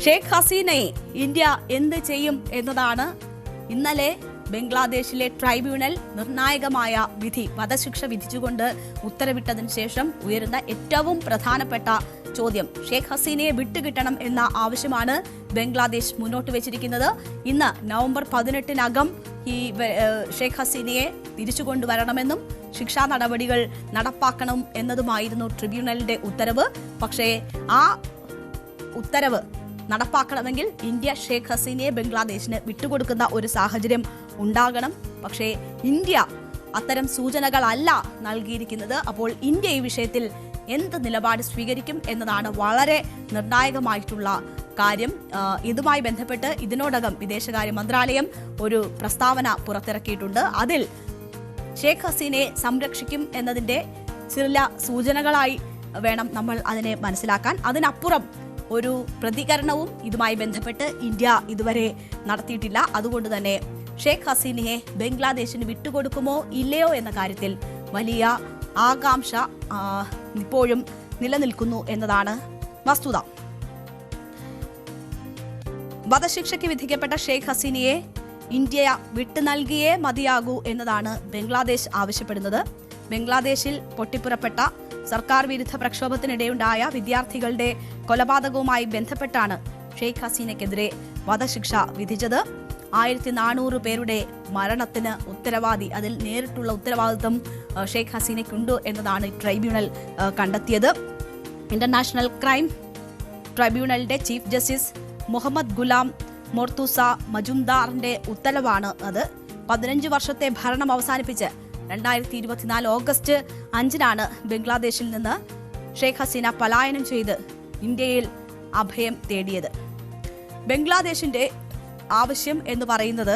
Sheikh ഹസീനയെ India എന്ത് ചെയ്യും എന്നതാണ് ഇന്നലെ ബംഗ്ലാദേശിലെ ട്രൈബ്യൂണൽ നിർണായകമായ വിധി വധശിക്ഷ വിധിച്ചുകൊണ്ട് ഉത്തരവിട്ടതിന് ശേഷം ഉയരുന്ന ഏറ്റവും പ്രധാനപ്പെട്ട ചോദ്യം. ഷേഖ് ഹസീനയെ വിട്ടുകിട്ടണം എന്ന ആവശ്യമാണ് ബംഗ്ലാദേശ് മുന്നോട്ട് വെച്ചിരിക്കുന്നത്. ഇന്ന് നവംബർ 18-നകം ഈ ഷേഖ് ഹസീനയെ തിരിച്ചുകൊണ്ടുവരണമെന്നും ശിക്ഷാ നടപടികൾ നടപ്പാക്കണം എന്നതുമായിരുന്നു ട്രിബ്യൂണലിന്റെ ഉത്തരവ്. പക്ഷേ ആ ഉത്തരവ് നടപ്പാക്കണമെങ്കിൽ ഇന്ത്യ ഷേഖ് ഹസീനയെ ബംഗ്ലാദേശിന് വിട്ടുകൊടുക്കുന്ന ഒരു സാഹചര്യം ഉണ്ടാകണം. പക്ഷേ ഇന്ത്യ അത്തരം സൂചനകളല്ല നൽകിയിരിക്കുന്നത്. അപ്പോൾ ഇന്ത്യ ഈ വിഷയത്തിൽ എന്ത് നിലപാട് സ്വീകരിക്കും എന്നതാണ് വളരെ നിർണായകമായിട്ടുള്ള കാര്യം. ഇതുമായി ബന്ധപ്പെട്ട് ഇതിനോടകം വിദേശകാര്യ മന്ത്രാലയം ഒരു പ്രസ്താവന പുറത്തിറക്കിയിട്ടുണ്ട്. അതിൽ ഷേഖ് ഹസീനയെ സംരക്ഷിക്കും എന്നതിന്റെ ചില സൂചനകളായി വേണം നമ്മൾ അതിനെ മനസ്സിലാക്കാൻ. അതിനപ്പുറം ഒരു പ്രതികരണവും ഇതുമായി ബന്ധപ്പെട്ട് ഇന്ത്യ ഇതുവരെ നടത്തിയിട്ടില്ല. അതുകൊണ്ട് തന്നെ ഷേഖ് ഹസീനയെ ബംഗ്ലാദേശിന് വിട്ടുകൊടുക്കുമോ ഇല്ലയോ എന്ന കാര്യത്തിൽ വലിയ ആകാംക്ഷ ഇപ്പോഴും നിലനിൽക്കുന്നു എന്നതാണ് വസ്തുത. വധശിക്ഷയ്ക്ക് വിധിക്കപ്പെട്ട ഷേഖ് ഹസീനയെ ഇന്ത്യ വിട്ടു നൽകിയേ മതിയാകൂ എന്നതാണ് ബംഗ്ലാദേശ് ആവശ്യപ്പെടുന്നത്. ബംഗ്ലാദേശിൽ പൊട്ടിപ്പുറപ്പെട്ട സർക്കാർ വിരുദ്ധ പ്രക്ഷോഭത്തിനിടെയുണ്ടായ വിദ്യാർത്ഥികളുടെ കൊലപാതകവുമായി ബന്ധപ്പെട്ടാണ് ഷേഖ് ഹസീനയ്ക്കെതിരെ വധശിക്ഷ വിധിച്ചത്. 1400 പേരുടെ മരണത്തിന് ഉത്തരവാദി, അതിൽ നേരിട്ടുള്ള ഉത്തരവാദിത്വം ഷേഖ് ഹസീനയ്ക്കുണ്ട് എന്നതാണ് ട്രൈബ്യൂണൽ കണ്ടെത്തിയത്. ഇന്റർനാഷണൽ ക്രൈം ട്രൈബ്യൂണലിന്റെ ചീഫ് ജസ്റ്റിസ് മുഹമ്മദ് ഗുലാം മൊർത്തുസ മജുംദാറിന്റെ ഉത്തരവാണ് അത്. 15 വർഷത്തെ ഭരണം അവസാനിപ്പിച്ച് 2024 ഓഗസ്റ്റ് 5-നാണ് ബംഗ്ലാദേശിൽ നിന്ന് ഷേഖ് ഹസീന പലായനം ചെയ്ത് ഇന്ത്യയിൽ അഭയം തേടിയത്. ബംഗ്ലാദേശിന്റെ ആവശ്യം എന്ന് പറയുന്നത്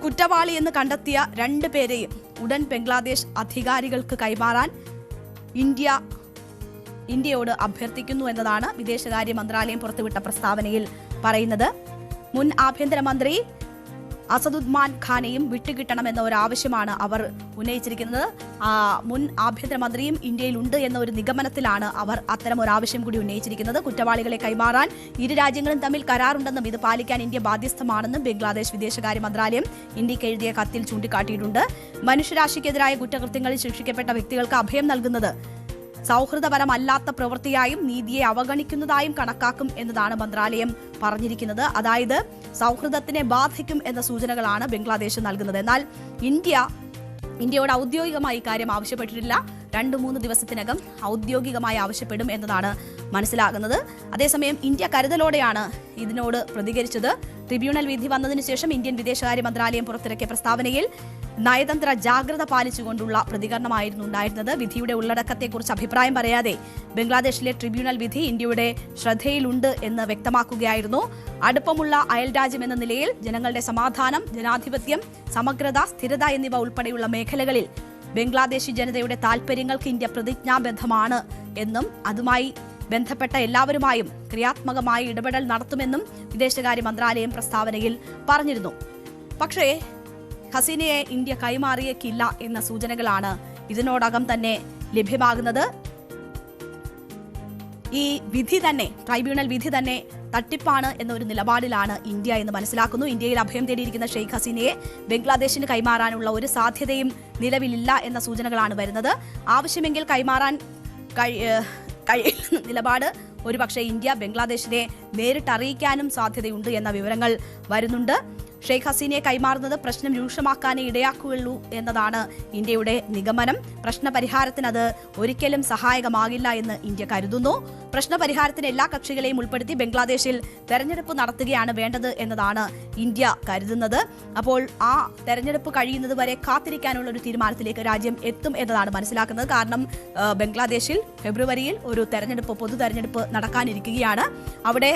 കുറ്റവാളി എന്ന് കണ്ടെത്തിയ 2 പേരെയും ഉടൻ ബംഗ്ലാദേശ് അധികാരികൾക്ക് കൈമാറാൻ ഇന്ത്യയോട് അഭ്യർത്ഥിക്കുന്നു എന്നതാണ് വിദേശകാര്യ മന്ത്രാലയം പുറത്തുവിട്ട പ്രസ്താവനയിൽ പറയുന്നത്. മുൻ ആഭ്യന്തരമന്ത്രി അസദുദ്മാൻ ഖാനെയും വിട്ടുകിട്ടണമെന്ന ഒരു ആവശ്യമാണ് അവർ ഉന്നയിച്ചിരിക്കുന്നത്. മുൻ ആഭ്യന്തരമന്ത്രിയും ഇന്ത്യയിലുണ്ട് എന്ന ഒരു നിഗമനത്തിലാണ് അവർ അത്തരം ഒരു ആവശ്യം കൂടി ഉന്നയിച്ചിരിക്കുന്നത്. കുറ്റവാളികളെ കൈമാറാൻ ഇരു രാജ്യങ്ങളും തമ്മിൽ കരാറുണ്ടെന്നും ഇത് പാലിക്കാൻ ഇന്ത്യ ബാധ്യസ്ഥമാണെന്നും ബംഗ്ലാദേശ് വിദേശകാര്യ മന്ത്രാലയം ഇന്ത്യക്ക് എഴുതിയ കത്തിൽ ചൂണ്ടിക്കാട്ടിയിട്ടുണ്ട്. മനുഷ്യരാശിക്കെതിരായ കുറ്റകൃത്യങ്ങളിൽ ശിക്ഷിക്കപ്പെട്ട വ്യക്തികൾക്ക് അഭയം നൽകുന്നത് സൗഹൃദപരമല്ലാത്ത പ്രവൃത്തിയായും നീതിയെ അവഗണിക്കുന്നതായും കണക്കാക്കും എന്നതാണ് മന്ത്രാലയം പറഞ്ഞിരിക്കുന്നത്. അതായത് സൗഹൃദത്തിനെ ബാധിക്കും എന്ന സൂചനകളാണ് ബംഗ്ലാദേശ് നൽകുന്നത്. എന്നാൽ ഇന്ത്യയോട് ഔദ്യോഗികമായി കാര്യം ആവശ്യപ്പെട്ടിട്ടില്ല. 2-3 ദിവസത്തിനകം ഔദ്യോഗികമായി ആവശ്യപ്പെടും എന്നതാണ് മനസ്സിലാകുന്നത്. അതേസമയം ഇന്ത്യ കരുതലോടെയാണ് ഇതിനോട് പ്രതികരിച്ചത്. ട്രിബ്യൂണൽ വിധി വന്നതിന് ശേഷം ഇന്ത്യൻ വിദേശകാര്യ മന്ത്രാലയം പുറത്തിറക്കിയ പ്രസ്താവനയിൽ നയതന്ത്ര ജാഗ്രത പാലിച്ചുകൊണ്ടുള്ള പ്രതികരണമായിരുന്നു ഉണ്ടായിരുന്നത്. വിധിയുടെ ഉള്ളടക്കത്തെക്കുറിച്ച് അഭിപ്രായം പറയാതെ ബംഗ്ലാദേശിലെ ട്രിബ്യൂണൽ വിധി ഇന്ത്യയുടെ ശ്രദ്ധയിലുണ്ട് എന്ന് വ്യക്തമാക്കുകയായിരുന്നു. അടുപ്പമുള്ള അയൽരാജ്യം എന്ന നിലയിൽ ജനങ്ങളുടെ സമാധാനം, ജനാധിപത്യം, സമഗ്രത, സ്ഥിരത എന്നിവ ഉൾപ്പെടെയുള്ള മേഖലകളിൽ ബംഗ്ലാദേശി ജനതയുടെ താൽപര്യങ്ങൾക്ക് ഇന്ത്യ പ്രതിജ്ഞാബദ്ധമാണ് എന്നും അതുമായി ബന്ധപ്പെട്ട എല്ലാവരുമായും ക്രിയാത്മകമായി ഇടപെടൽ നടത്തുമെന്നും വിദേശകാര്യ മന്ത്രാലയം പ്രസ്താവനയിൽ പറഞ്ഞിരുന്നു. പക്ഷേ ഹസീനയെ ഇന്ത്യ കൈമാറിയേക്കില്ല എന്ന സൂചനകളാണ് ഇതിനോടകം തന്നെ ലഭ്യമാകുന്നത്. ഈ വിധി തന്നെ, ട്രൈബ്യൂണൽ വിധി തന്നെ തട്ടിപ്പാണ് എന്നൊരു നിലപാടിലാണ് ഇന്ത്യ എന്ന് മനസ്സിലാക്കുന്നു. ഇന്ത്യയിൽ അഭയം തേടിയിരിക്കുന്ന ഷെയ്ഖ് ഹസീനയെ ബംഗ്ലാദേശിന് കൈമാറാനുള്ള ഒരു സാധ്യതയും നിലവിലില്ല എന്ന സൂചനകളാണ് വരുന്നത്. ആവശ്യമെങ്കിൽ കൈമാറാൻ കഴിയുന്ന നിലപാട് ഒരുപക്ഷെ ഇന്ത്യ ബംഗ്ലാദേശിനെ നേരിട്ട് അറിയിക്കാനും സാധ്യതയുണ്ട് എന്ന വിവരങ്ങൾ വരുന്നുണ്ട്. ഷെയ്ഖ് ഹസീനയെ കൈമാറുന്നത് പ്രശ്നം രൂക്ഷമാക്കാനേ ഇടയാക്കുകയുള്ളൂ എന്നതാണ് ഇന്ത്യയുടെ നിഗമനം. പ്രശ്നപരിഹാരത്തിന് അത് ഒരിക്കലും സഹായകമാകില്ല എന്ന് ഇന്ത്യ കരുതുന്നു. പ്രശ്നപരിഹാരത്തിന് എല്ലാ കക്ഷികളെയും ഉൾപ്പെടുത്തി ബംഗ്ലാദേശിൽ തെരഞ്ഞെടുപ്പ് നടത്തുകയാണ് വേണ്ടത് എന്നതാണ് ഇന്ത്യ കരുതുന്നത്. അപ്പോൾ ആ തെരഞ്ഞെടുപ്പ് കഴിയുന്നത് വരെ കാത്തിരിക്കാനുള്ള ഒരു തീരുമാനത്തിലേക്ക് രാജ്യം എത്തും എന്നതാണ് മനസ്സിലാക്കുന്നത്. കാരണം ബംഗ്ലാദേശിൽ ഫെബ്രുവരിയിൽ ഒരു പൊതു തെരഞ്ഞെടുപ്പ് നടക്കാനിരിക്കുകയാണ്. അവിടെ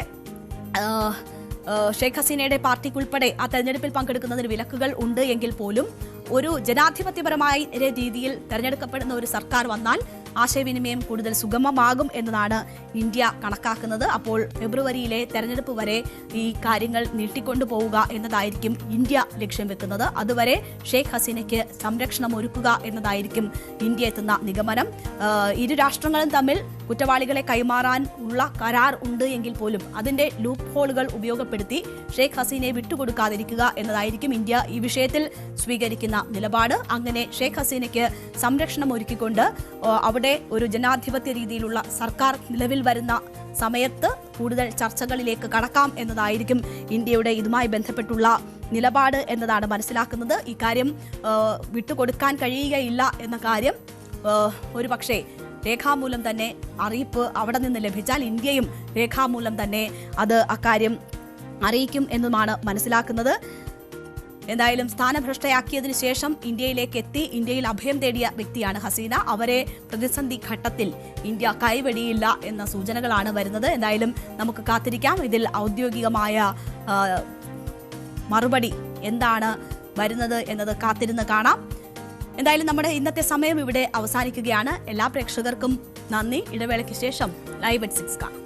ഷെയ്ഖ് ഹസീനയുടെ പാർട്ടിക്കുൾപ്പെടെ ആ തെരഞ്ഞെടുപ്പിൽ പങ്കെടുക്കുന്നതിന് വിലക്കുകൾ ഉണ്ട് എങ്കിൽ പോലും ഒരു ജനാധിപത്യപരമായ രീതിയിൽ തെരഞ്ഞെടുക്കപ്പെടുന്ന ഒരു സർക്കാർ വന്നാൽ ആശയവിനിമയം കൂടുതൽ സുഗമമാകും എന്നതാണ് ഇന്ത്യ കണക്കാക്കുന്നത്. അപ്പോൾ ഫെബ്രുവരിയിലെ തെരഞ്ഞെടുപ്പ് വരെ ഈ കാര്യങ്ങൾ നീട്ടിക്കൊണ്ടുപോവുക എന്നതായിരിക്കും ഇന്ത്യ ലക്ഷ്യം വെക്കുന്നത്. അതുവരെ ഷെയ്ഖ് ഹസീനയ്ക്ക് സംരക്ഷണം ഒരുക്കുക എന്നതായിരിക്കും ഇന്ത്യ എത്തുന്ന നിഗമനം. ഇരു രാഷ്ട്രങ്ങളും തമ്മിൽ കുറ്റവാളികളെ കൈമാറാൻ ഉള്ള കരാർ ഉണ്ട് എങ്കിൽ പോലും അതിന്റെ ലൂപ്പ് ഹോളുകൾ ഉപയോഗപ്പെടുത്തി ഷെയ്ഖ് ഹസീനയെ വിട്ടുകൊടുക്കാതിരിക്കുക എന്നതായിരിക്കും ഇന്ത്യ ഈ വിഷയത്തിൽ സ്വീകരിക്കുന്ന നിലപാട്. അങ്ങനെ ഷെയ്ഖ് ഹസീനയ്ക്ക് സംരക്ഷണം ഒരുക്കിക്കൊണ്ട് അവിടെ ഒരു ജനാധിപത്യ രീതിയിലുള്ള സർക്കാർ നിലവിൽ വരുന്ന സമയത്ത് കൂടുതൽ ചർച്ചകളിലേക്ക് കടക്കാം എന്നതായിരിക്കും ഇന്ത്യയുടെ ഇതുമായി ബന്ധപ്പെട്ടുള്ള നിലപാട് എന്നതാണ് മനസ്സിലാക്കുന്നത്. ഇക്കാര്യം വിട്ടുകൊടുക്കാൻ കഴിയുകയില്ല എന്ന കാര്യം ഒരുപക്ഷെ രേഖാമൂലം തന്നെ അറിയിപ്പ് അവിടെ നിന്ന് ലഭിച്ചാൽ ഇന്ത്യയും രേഖാമൂലം തന്നെ അത് അക്കാര്യം അറിയിക്കും എന്നുമാണ് മനസ്സിലാക്കുന്നത്. എന്തായാലും സ്ഥാനഭ്രഷ്ടയാക്കിയതിനു ശേഷം ഇന്ത്യയിലേക്ക് എത്തി ഇന്ത്യയിൽ അഭയം തേടിയ വ്യക്തിയാണ് ഹസീന. അവരെ പ്രതിസന്ധി ഘട്ടത്തിൽ ഇന്ത്യ കൈവെടിയില്ല എന്ന സൂചനകളാണ് വരുന്നത്. എന്തായാലും നമുക്ക് കാത്തിരിക്കാം. ഇതിൽ ഔദ്യോഗികമായ മറുപടി എന്താണ് വരുന്നത് എന്നത് കാത്തിരുന്ന് കാണാം. എന്തായാലും നമ്മുടെ ഇന്നത്തെ സമയം ഇവിടെ അവസാനിക്കുകയാണ്. എല്ലാ പ്രേക്ഷകർക്കും നന്ദി. ഇടവേളയ്ക്ക് ശേഷം ലൈവ് at 6 കാണാം.